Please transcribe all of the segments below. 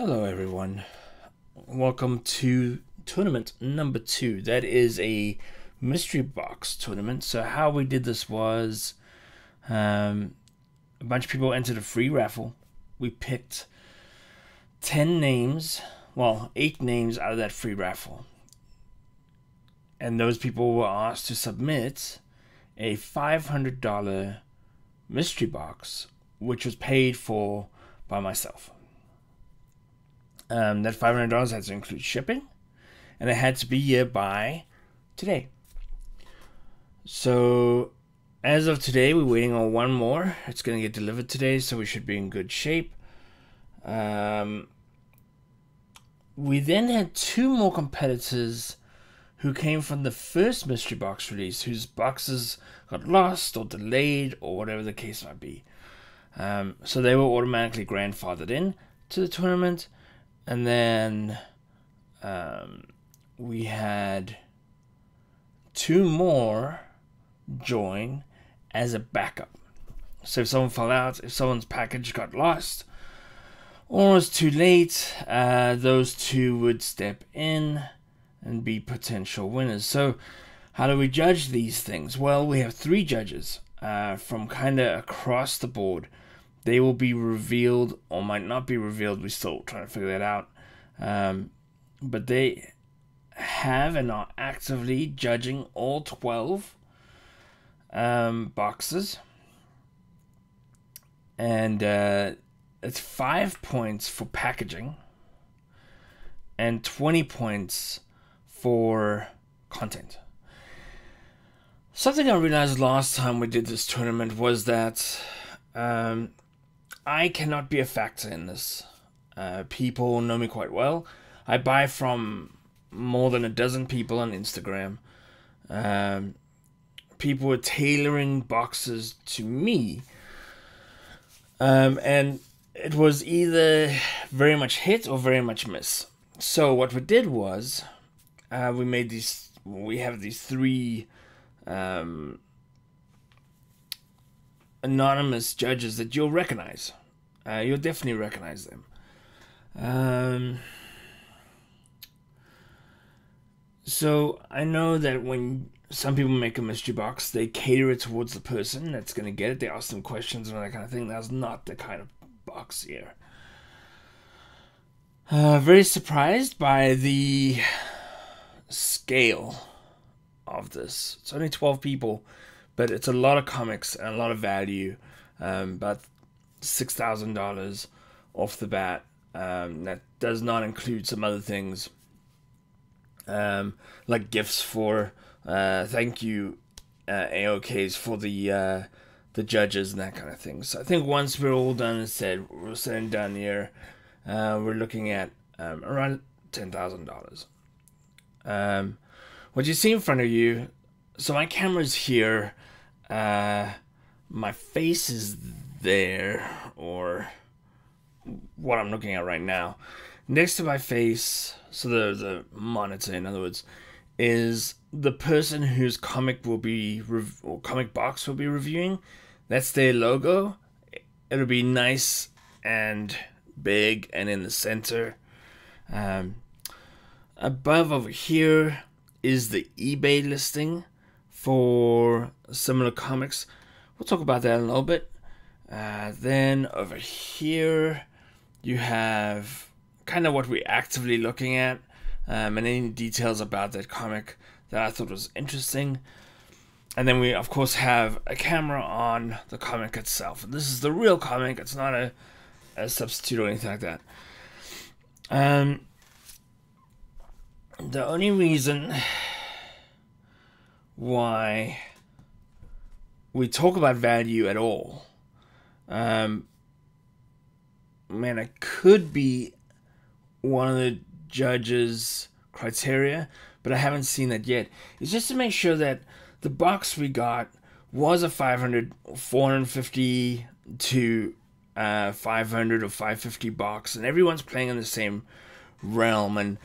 Hello everyone. Welcome to tournament number 2. That is a mystery box tournament. So how we did this was a bunch of people entered a free raffle. We picked 10 names, well, 8 names out of that free raffle. And those people were asked to submit a $500 mystery box, which was paid for by myself. That $500 had to include shipping, and it had to be here by today. So, as of today, we're waiting on one more. It's going to get delivered today, so we should be in good shape. We then had 2 more competitors who came from the first mystery box release, whose boxes got lost or delayed or whatever the case might be. So they were automatically grandfathered in to the tournament. And then we had 2 more join as a backup. So if someone fell out, if someone's package got lost or was too late, those 2 would step in and be potential winners. So how do we judge these things? Well, we have 3 judges from kind of across the board. They will be revealed or might not be revealed. We're still trying to figure that out. But they have and are actively judging all 12 boxes. And it's 5 points for packaging and 20 points for content. Something I realized last time we did this tournament was that I cannot be a factor in this. People know me quite well. I buy from more than a dozen people on Instagram. People were tailoring boxes to me. And it was either very much hit or very much miss. So what we did was we have these 3 anonymous judges that you'll recognize. You'll definitely recognize them. So I know that when some people make a mystery box, they cater it towards the person that's going to get it. They ask them questions and all that kind of thing. That's not the kind of box here. Very surprised by the scale of this. It's only 12 people, but it's a lot of comics and a lot of value. About $6,000 off the bat. That does not include some other things, like gifts for thank you AOKs for the judges and that kind of thing. So I think once we're all done and said done here, we're looking at around $10,000. What you see in front of you, so my camera's here, my face is there, or what I'm looking at right now. Next to my face, so the monitor, in other words, is the person whose comic will be or comic box will be reviewing. That's their logo. It'll be nice and big and in the center. Above over here is the eBay listing for similar comics. We'll talk about that in a little bit. Then over here you have kind of what we're actively looking at, and any details about that comic that I thought was interesting. And then we of course have a camera on the comic itself. And this is the real comic. It's not a substitute or anything like that. The only reason why we talk about value at all, man, it could be one of the judges' criteria, but I haven't seen that yet. It's just to make sure that the box we got was a 450 to 500 or 550 box, and everyone's playing in the same realm. And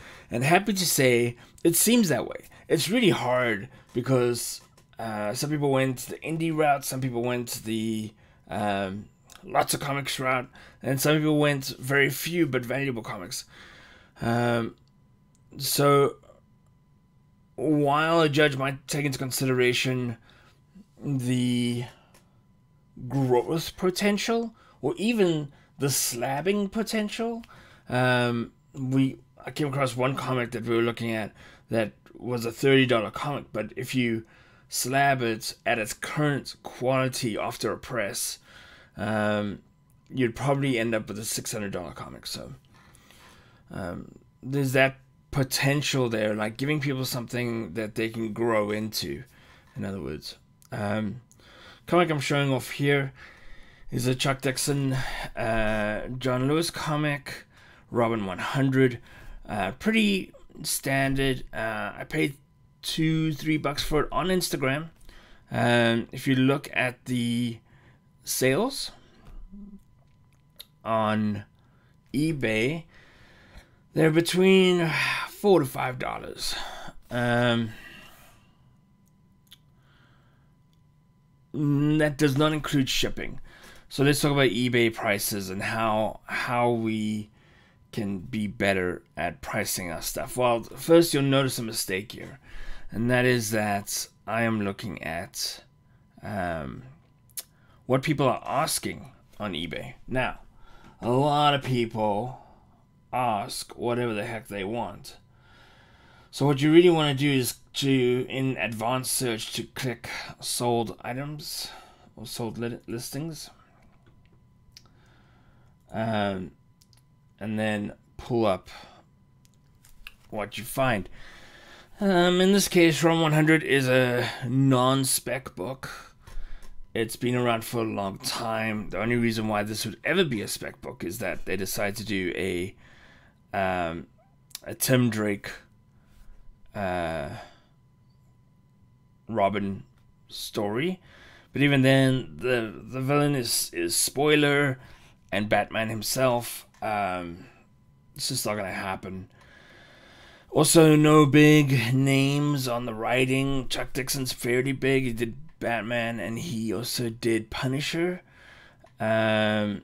happy to say, it seems that way. It's really hard because some people went the indie route, some people went the lots of comics route, and some people went very few but valuable comics. So while a judge might take into consideration the growth potential or even the slabbing potential, I came across one comic that we were looking at that was a $30 comic, but if you slab it at its current quality after a press, you'd probably end up with a $600 comic. So there's that potential there, like giving people something that they can grow into, in other words. Comic I'm showing off here is a Chuck Dixon, John Lewis comic, Robin 100. Pretty standard. I paid $2-3 for it on Instagram. If you look at the sales on eBay, they're between $4 to $5. That does not include shipping. So let's talk about eBay prices and how we can be better at pricing our stuff. Well, first you'll notice a mistake here, and that is that I am looking at what people are asking on eBay. Now, a lot of people ask whatever the heck they want. So what you really want to do is to, in advanced search, to click sold items or sold listings, and then pull up what you find. In this case, Rom 100 is a non-spec book. It's been around for a long time. The only reason why this would ever be a spec book is that they decided to do a Tim Drake Robin story, but even then, the villain is Spoiler and Batman himself. It's just not gonna happen. Also, no big names on the writing. Chuck Dixon's fairly big. He did Batman, and he also did Punisher. John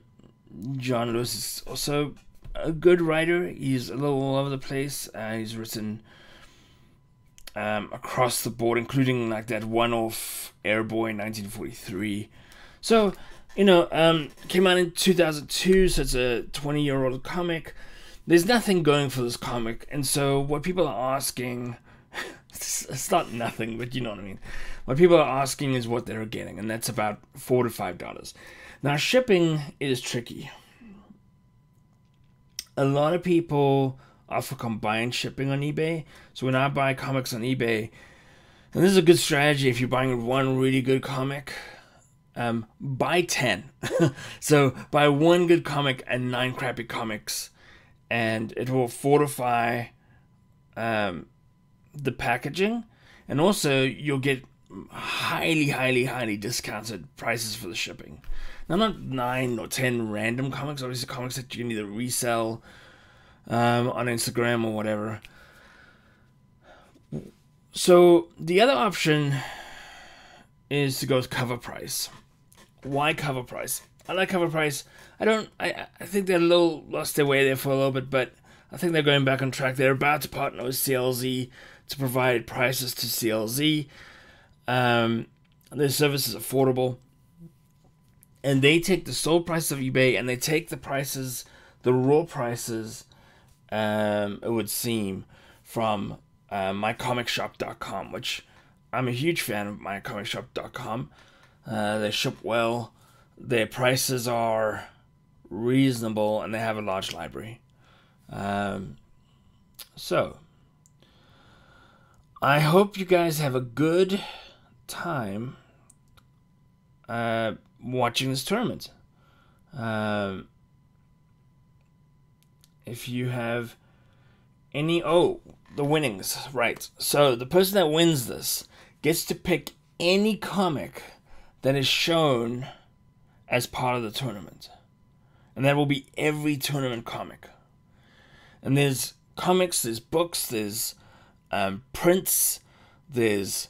Lewis is also a good writer. He's a little all over the place. He's written across the board, including like that one-off Airboy 1943. So, came out in 2002, so it's a 20-year-old comic. There's nothing going for this comic, and so what people are asking, it's not nothing, but you know what I mean. What people are asking is what they're getting, and that's about $4 to $5. Now, shipping is tricky. A lot of people offer combined shipping on eBay. So when I buy comics on eBay, and this is a good strategy if you're buying one really good comic, buy 10. So buy one good comic and 9 crappy comics, and it will fortify the packaging, and also you'll get highly discounted prices for the shipping. Now, not 9 or 10 random comics, obviously comics that you can either resell on Instagram or whatever. So the other option is to go with cover price. Why cover price? I like cover price. I think they're a little lost their way there for a little bit, but I think they're going back on track. They're about to partner with CLZ to provide prices to CLZ. Their service is affordable, and they take the sold price of eBay and they take the prices, the raw prices, it would seem, from mycomicshop.com, which I'm a huge fan of mycomicshop.com. They ship well, their prices are reasonable, and they have a large library. So I hope you guys have a good time watching this tournament. If you have any... Oh, the winnings, right. So the person that wins this gets to pick any comic that is shown as part of the tournament. And that will be every tournament comic. And there's comics, there's books, there's prints, there's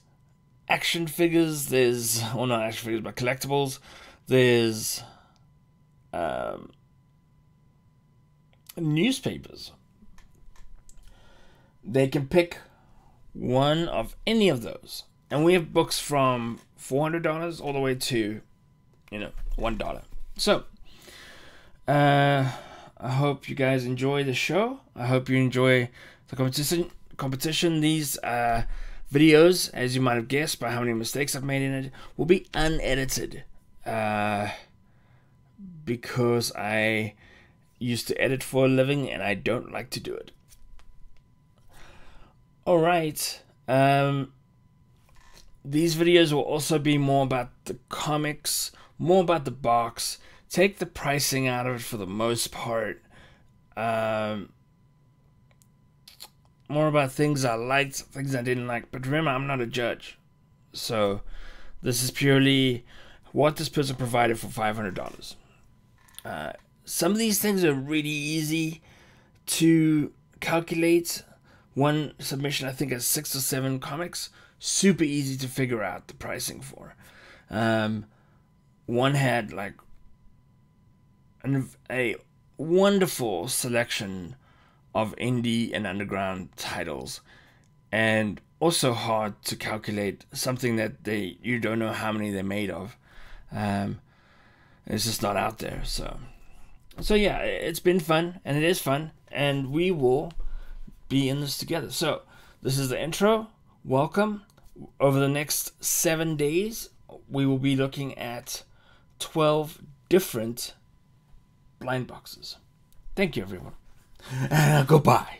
action figures, there's... Well, not action figures, but collectibles. There's newspapers. They can pick one of any of those. And we have books from $400 all the way to, $1. So, I hope you guys enjoy the show. I hope you enjoy the competition. These videos, as you might have guessed by how many mistakes I've made in it, will be unedited. Because I used to edit for a living and I don't like to do it. Alright. These videos will also be more about the comics, more about the box. Take the pricing out of it for the most part. More about things I liked, things I didn't like. But remember, I'm not a judge. So this is purely what this person provided for $500. Some of these things are really easy to calculate. One submission, I think, has 6 or 7 comics. Super easy to figure out the pricing for. One had like a wonderful selection of indie and underground titles, and also hard to calculate something that you don't know how many they're made of. It's just not out there. So yeah, it's been fun, and it is fun, and we will be in this together. So this is the intro. Welcome. Over the next 7 days, we will be looking at 12 different blind boxes. Thank you, everyone. Goodbye.